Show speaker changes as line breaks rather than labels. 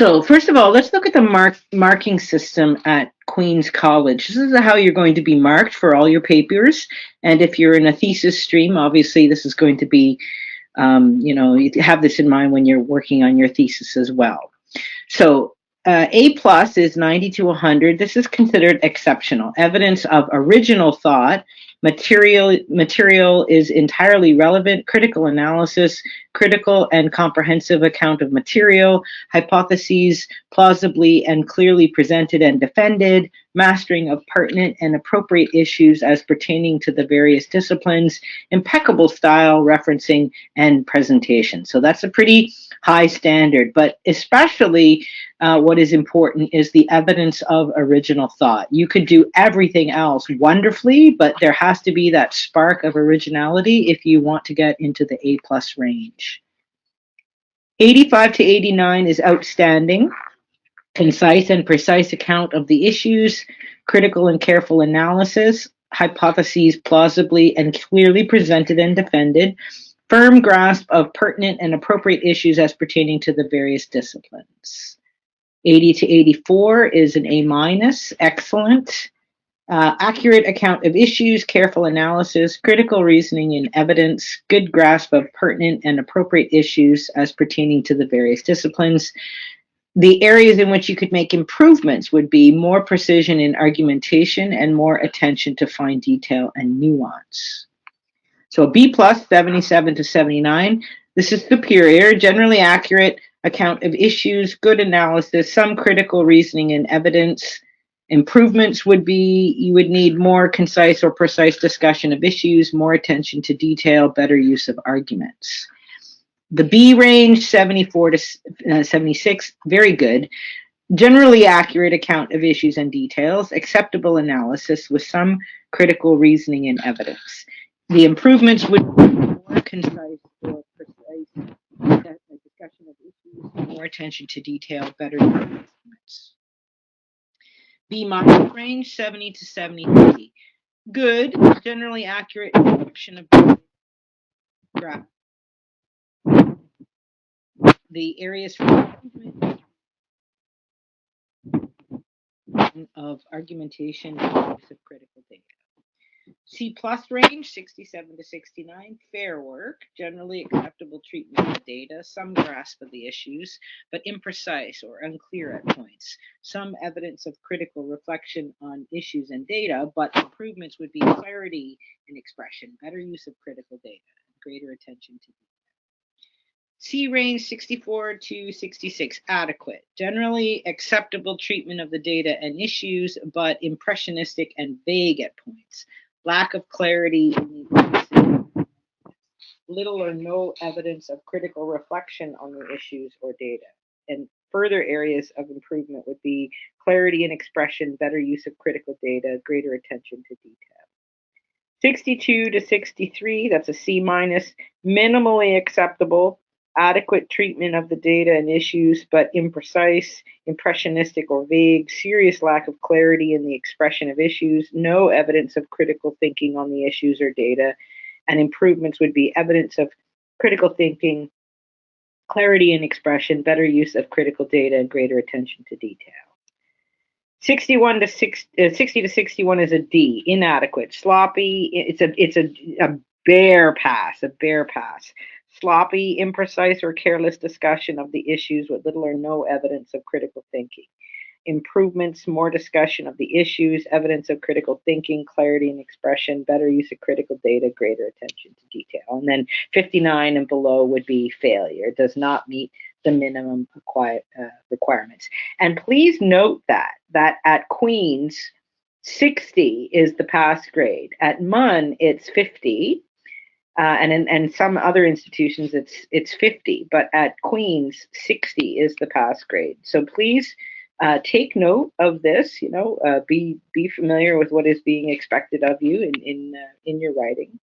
So first of all, let's look at the marking system at Queen's College. This is how you're going to be marked for all your papers. And if you're in a thesis stream, obviously this is going to be, you have this in mind when you're working on your thesis as well. So A plus is 90 to 100. This is considered exceptional. Evidence of original thought. Material is entirely relevant. Critical analysis, critical and comprehensive account of material. Hypotheses plausibly and clearly presented and defended. Mastering of pertinent and appropriate issues as pertaining to the various disciplines. Impeccable style, referencing, and presentation. So that's a pretty high standard, but especially what is important is the evidence of original thought. You could do everything else wonderfully, but there has to be that spark of originality if you want to get into the A plus range. 85 to 89 is outstanding. Concise and precise account of the issues, critical and careful analysis, hypotheses plausibly and clearly presented and defended, firm grasp of pertinent and appropriate issues as pertaining to the various disciplines. 80 to 84 is an A minus, excellent. Accurate account of issues, careful analysis, critical reasoning and evidence, good grasp of pertinent and appropriate issues as pertaining to the various disciplines. The areas in which you could make improvements would be more precision in argumentation and more attention to fine detail and nuance. So a B plus, 77 to 79. This is superior, generally accurate account of issues, good analysis, some critical reasoning and evidence. Improvements would be you would need more concise or precise discussion of issues, more attention to detail, better use of arguments. The B range, 74 to 76, very good. Generally accurate account of issues and details, acceptable analysis with some critical reasoning and evidence. The improvements would be more concise or precise discussion of issues, more attention to detail, better estimates. B minus range, 70 to 73. Good, generally accurate description of graph. The areas for improvement of argumentation and use of critical data. C plus range, 67 to 69, fair work, generally acceptable treatment of the data, some grasp of the issues, but imprecise or unclear at points. Some evidence of critical reflection on issues and data, but improvements would be clarity in expression, better use of critical data, and greater attention to detail. C range, 64 to 66, adequate. Generally acceptable treatment of the data and issues, but impressionistic and vague at points. Lack of clarity in the little or no evidence of critical reflection on the issues or data. And further areas of improvement would be clarity in expression, better use of critical data, greater attention to detail. 62 to 63, that's a C minus, minimally acceptable, adequate treatment of the data and issues, but imprecise, impressionistic, or vague, serious lack of clarity in the expression of issues, no evidence of critical thinking on the issues or data, and improvements would be evidence of critical thinking, clarity in expression, better use of critical data, and greater attention to detail. 60 to 61 is a D, inadequate, sloppy. It's a bare pass, sloppy, imprecise, or careless discussion of the issues with little or no evidence of critical thinking. Improvements, more discussion of the issues, evidence of critical thinking, clarity and expression, better use of critical data, greater attention to detail. And then 59 and below would be failure, does not meet the minimum requirements. And please note that at Queen's, 60 is the pass grade. At MUN, it's 50. And some other institutions, it's 50. But at Queen's, 60 is the pass grade. So please take note of this. Be familiar with what is being expected of you in your writing.